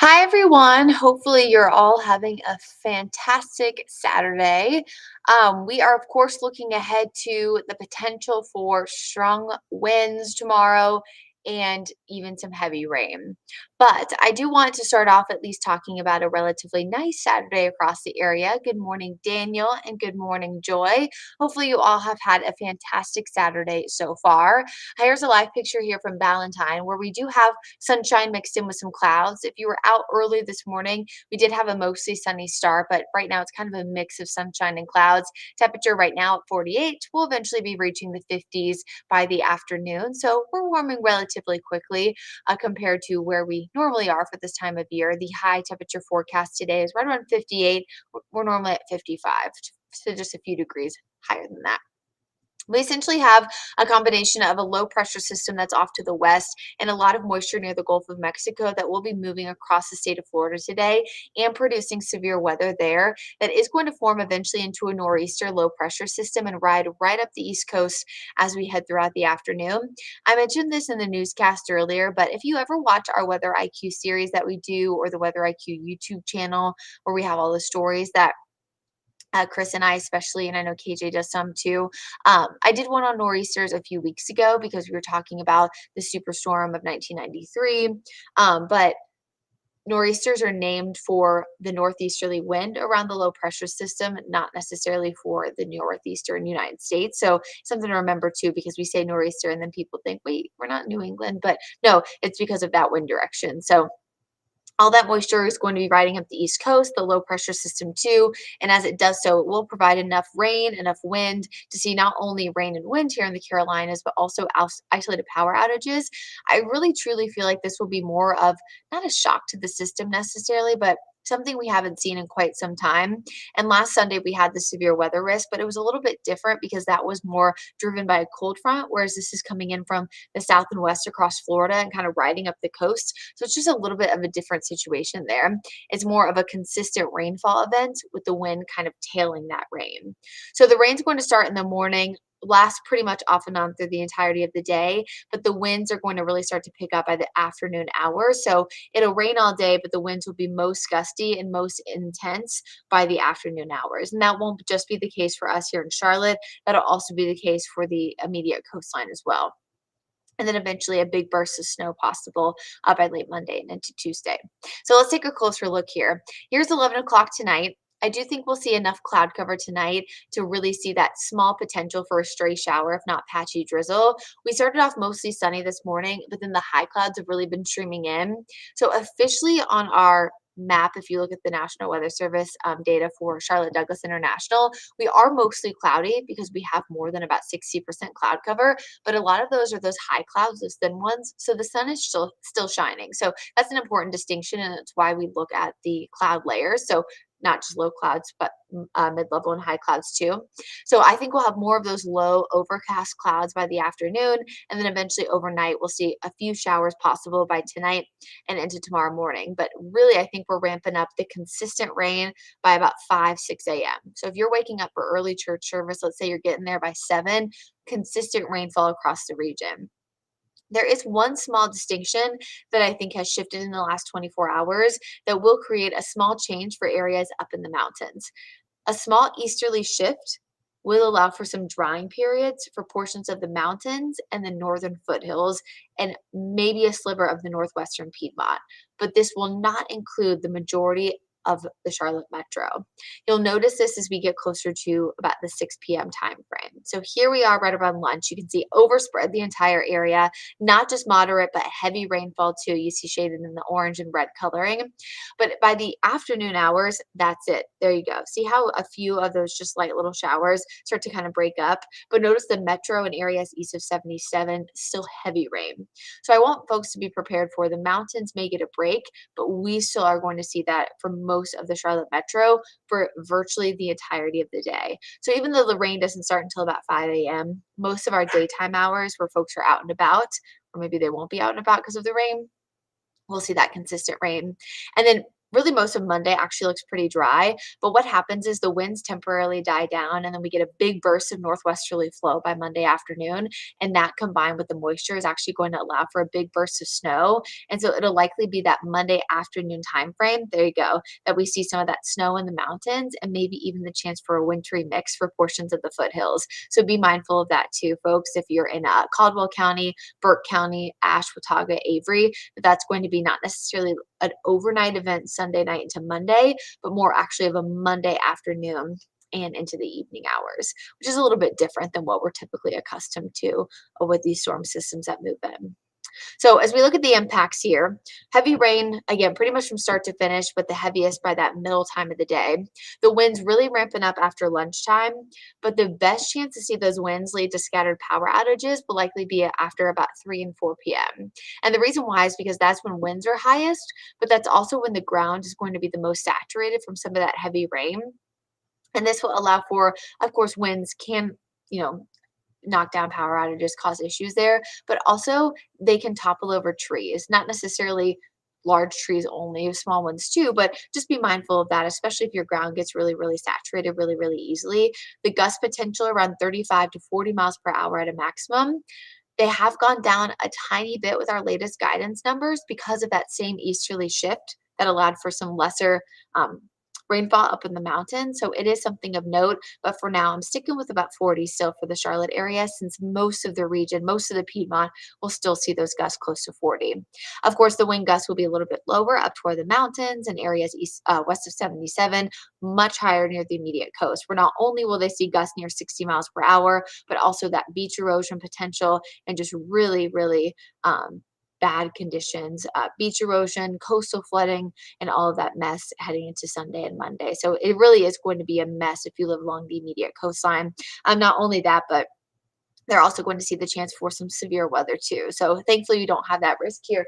Hi, everyone. Hopefully, you're all having a fantastic Saturday. We are, of course, looking ahead to the potential for strong winds tomorrow and even some heavy rain. But I do want to start off at least talking about a relatively nice Saturday across the area. Good morning, Daniel, and good morning, Joy. Hopefully, you all have had a fantastic Saturday so far. Here's a live picture here from Valentine where we do have sunshine mixed in with some clouds. If you were out early this morning, we did have a mostly sunny start, but right now it's kind of a mix of sunshine and clouds. Temperature right now at 48. We'll eventually be reaching the 50s by the afternoon. So we're warming relatively quickly compared to where we normally are for this time of year. The high temperature forecast today is right around 58. We're normally at 55, so just a few degrees higher than that. We essentially have a combination of a low pressure system that's off to the west and a lot of moisture near the Gulf of Mexico that will be moving across the state of Florida today and producing severe weather there that is going to form eventually into a nor'easter low pressure system and ride right up the East Coast as we head throughout the afternoon. I mentioned this in the newscast earlier, but if you ever watch our Weather IQ series that we do or the Weather IQ YouTube channel where we have all the stories that Chris and I especially, and I know KJ does some too. I did one on nor'easters a few weeks ago because we were talking about the superstorm of 1993. But nor'easters are named for the northeasterly wind around the low pressure system, not necessarily for the northeastern United States. So something to remember too, because we say nor'easter and then people think, wait, we're not in New England, but no, it's because of that wind direction. So all that moisture is going to be riding up the East Coast, the low pressure system too. And as it does so, it will provide enough rain, enough wind to see not only rain and wind here in the Carolinas, but also isolated power outages. I really truly feel like this will be more of not a shock to the system necessarily, but something we haven't seen in quite some time. And last Sunday, we had the severe weather risk, but it was a little bit different because that was more driven by a cold front, whereas this is coming in from the south and west across Florida and kind of riding up the coast. So it's just a little bit of a different situation there. It's more of a consistent rainfall event with the wind kind of tailing that rain. So the rain's going to start in the morning, last pretty much off and on through the entirety of the day, but the winds are going to really start to pick up by the afternoon hours. So it'll rain all day, but the winds will be most gusty and most intense by the afternoon hours. And that won't just be the case for us here in Charlotte. That'll also be the case for the immediate coastline as well, and then eventually a big burst of snow possible by late Monday and into Tuesday. So let's take a closer look here. Here's 11 o'clock tonight. I do think we'll see enough cloud cover tonight to really see that small potential for a stray shower, if not patchy drizzle. We started off mostly sunny this morning, but then the high clouds have really been streaming in. So officially on our map, if you look at the National Weather Service data for Charlotte Douglas International, we are mostly cloudy because we have more than about 60% cloud cover, but a lot of those are those high clouds, those thin ones. So the sun is still shining. So that's an important distinction, and it's why we look at the cloud layers. So not just low clouds, but mid-level and high clouds too. So I think we'll have more of those low overcast clouds by the afternoon, and then eventually overnight we'll see a few showers possible by tonight and into tomorrow morning. But really, I think we're ramping up the consistent rain by about 5, 6 a.m. So if you're waking up for early church service, let's say you're getting there by 7, consistent rainfall across the region. There is one small distinction that I think has shifted in the last 24 hours that will create a small change for areas up in the mountains. A small easterly shift will allow for some drying periods for portions of the mountains and the northern foothills and maybe a sliver of the northwestern Piedmont. But this will not include the majority of the Charlotte metro. You'll notice this as we get closer to about the 6 p.m. time frame. So here we are right around lunch. You can see overspread the entire area, not just moderate, but heavy rainfall too. You see shaded in the orange and red coloring. But by the afternoon hours, that's it. There you go. See how a few of those just light little showers start to kind of break up. But notice the metro and areas east of 77, still heavy rain. So I want folks to be prepared for the mountains may get a break, but we still are going to see that for most of the Charlotte metro for virtually the entirety of the day. So even though the rain doesn't start until about 5 a.m., most of our daytime hours where folks are out and about, or maybe they won't be out and about because of the rain, we'll see that consistent rain. And then really most of Monday actually looks pretty dry. But what happens is the winds temporarily die down, and then we get a big burst of northwesterly flow by Monday afternoon. And that combined with the moisture is actually going to allow for a big burst of snow. And so it'll likely be that Monday afternoon time frame. There you go, that we see some of that snow in the mountains and maybe even the chance for a wintry mix for portions of the foothills. So be mindful of that too, folks. If you're in Caldwell County, Burke County, Ashe, Watauga, Avery, that's going to be not necessarily an overnight event Sunday night into Monday, but more actually of a Monday afternoon and into the evening hours, which is a little bit different than what we're typically accustomed to with these storm systems that move in. So as we look at the impacts here, heavy rain, again, pretty much from start to finish, but the heaviest by that middle time of the day. The winds really ramping up after lunchtime, but the best chance to see those winds lead to scattered power outages will likely be after about 3 and 4 p.m. And the reason why is because that's when winds are highest, but that's also when the ground is going to be the most saturated from some of that heavy rain. And this will allow for, of course, winds can, you know, knock down power outages, cause issues there, but also they can topple over trees, not necessarily large trees only, small ones too, but just be mindful of that, especially if your ground gets really, really saturated really, really easily. The gust potential around 35 to 40 miles per hour at a maximum. They have gone down a tiny bit with our latest guidance numbers because of that same easterly shift that allowed for some lesser rainfall up in the mountains. So it is something of note. But for now, I'm sticking with about 40 still for the Charlotte area, since most of the region, most of the Piedmont will still see those gusts close to 40. Of course, the wind gusts will be a little bit lower up toward the mountains and areas west of 77, much higher near the immediate coast, where not only will they see gusts near 60 miles per hour, but also that beach erosion potential and just really, really bad conditions, beach erosion, coastal flooding, and all of that mess heading into Sunday and Monday. So it really is going to be a mess if you live along the immediate coastline. Not only that, but they're also going to see the chance for some severe weather too. So thankfully, we don't have that risk here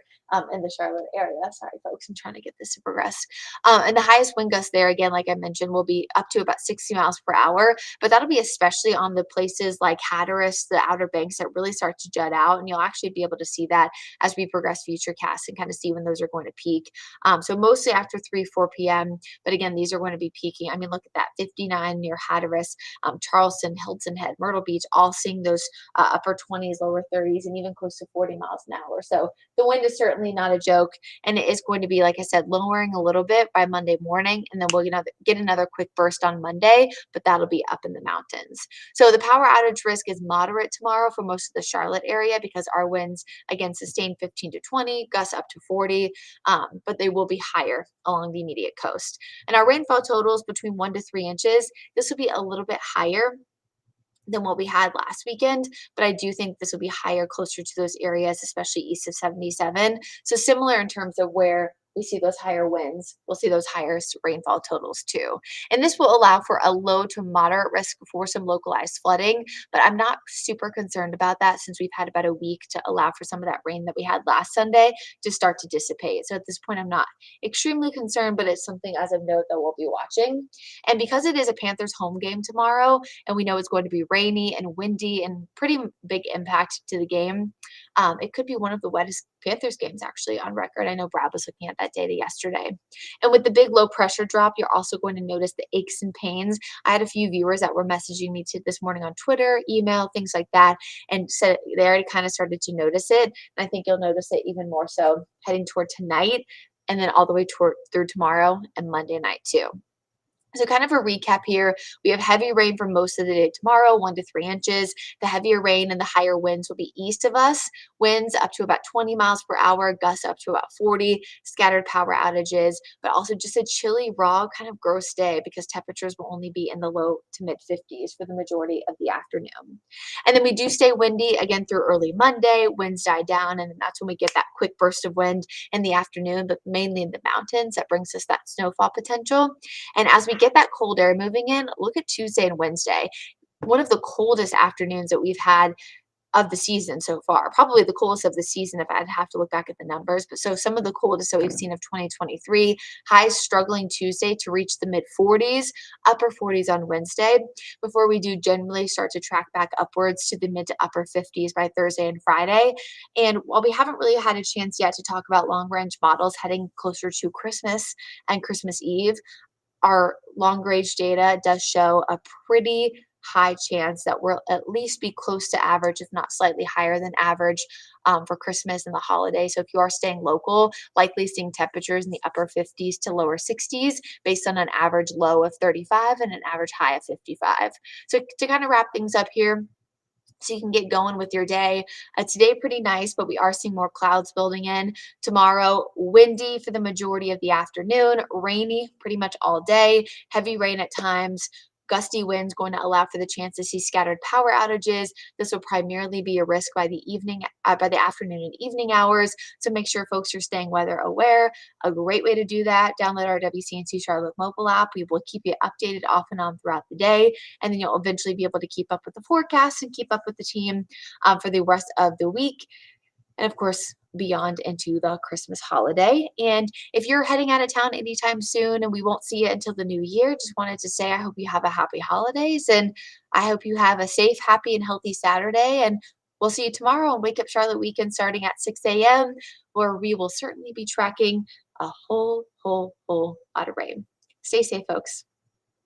in the Charlotte area. Sorry, folks, I'm trying to get this to progress. And the highest wind gust there, again, like I mentioned, will be up to about 60 miles per hour. But that'll be especially on the places like Hatteras, the Outer Banks that really start to jut out. And you'll actually be able to see that as we progress future casts and kind of see when those are going to peak. So mostly after 3, 4 p.m. But again, these are going to be peaking. I mean, look at that 59 near Hatteras, Charleston, Hilton Head, Myrtle Beach, all seeing those upper 20s, lower 30s, and even close to 40 miles an hour. So the wind is certainly not a joke, and it is going to be, like I said, lowering a little bit by Monday morning, and then we'll get another quick burst on Monday, but that'll be up in the mountains. So the power outage risk is moderate tomorrow for most of the Charlotte area because our winds, again, sustain 15 to 20, gusts up to 40, but they will be higher along the immediate coast. And our rainfall totals between 1 to 3 inches, this will be a little bit higher than what we had last weekend, but I do think this will be higher closer to those areas, especially east of 77. So similar in terms of where we see those higher winds, we'll see those higher rainfall totals too. And this will allow for a low to moderate risk for some localized flooding, but I'm not super concerned about that since we've had about a week to allow for some of that rain that we had last Sunday to start to dissipate. So at this point, I'm not extremely concerned, but it's something as of note that we'll be watching. And because it is a Panthers home game tomorrow, and we know it's going to be rainy and windy and pretty big impact to the game, it could be one of the wettest Panthers games actually on record. I know Brad was looking at that data yesterday. And with the big low pressure drop, you're also going to notice the aches and pains. I had a few viewers that were messaging me this morning on Twitter, email, things like that, and said they already kind of started to notice it. And I think you'll notice it even more so heading toward tonight and then all the way through tomorrow and Monday night too. So kind of a recap here, we have heavy rain for most of the day tomorrow, 1 to 3 inches. The heavier rain and the higher winds will be east of us. Winds up to about 20 miles per hour, gusts up to about 40, scattered power outages, but also just a chilly, raw, kind of gross day because temperatures will only be in the low to mid 50s for the majority of the afternoon. And then we do stay windy again through early Monday. Winds die down, and then that's when we get that quick burst of wind in the afternoon, but mainly in the mountains that brings us that snowfall potential. And as we get that cold air moving in, look at Tuesday and Wednesday. One of the coldest afternoons that we've had of the season so far. Probably the coolest of the season if I'd have to look back at the numbers. But so some of the coolest that we've seen of 2023, highs struggling Tuesday to reach the mid 40s, upper 40s on Wednesday, before we do generally start to track back upwards to the mid to upper 50s by Thursday and Friday. And while we haven't really had a chance yet to talk about long range models heading closer to Christmas and Christmas Eve, our long range data does show a pretty high chance that we'll at least be close to average, if not slightly higher than average, for Christmas and the holiday. So if you are staying local, likely seeing temperatures in the upper 50s to lower 60s based on an average low of 35 and an average high of 55. So to kind of wrap things up here, so you can get going with your day. Today, pretty nice, but we are seeing more clouds building in. Tomorrow, windy for the majority of the afternoon, rainy pretty much all day, heavy rain at times. Gusty winds going to allow for the chance to see scattered power outages. This will primarily be a risk by the by the afternoon and evening hours. So make sure folks are staying weather aware. A great way to do that: download our WCNC Charlotte mobile app. We will keep you updated off and on throughout the day, and then you'll eventually be able to keep up with the forecast and keep up with the team for the rest of the week, and of course beyond into the Christmas holiday. And if you're heading out of town anytime soon and we won't see you until the new year, just wanted to say I hope you have a happy holidays, and I hope you have a safe, happy, and healthy Saturday. And we'll see you tomorrow on Wake Up Charlotte Weekend starting at 6 a.m., where we will certainly be tracking a whole lot of rain. Stay safe, folks.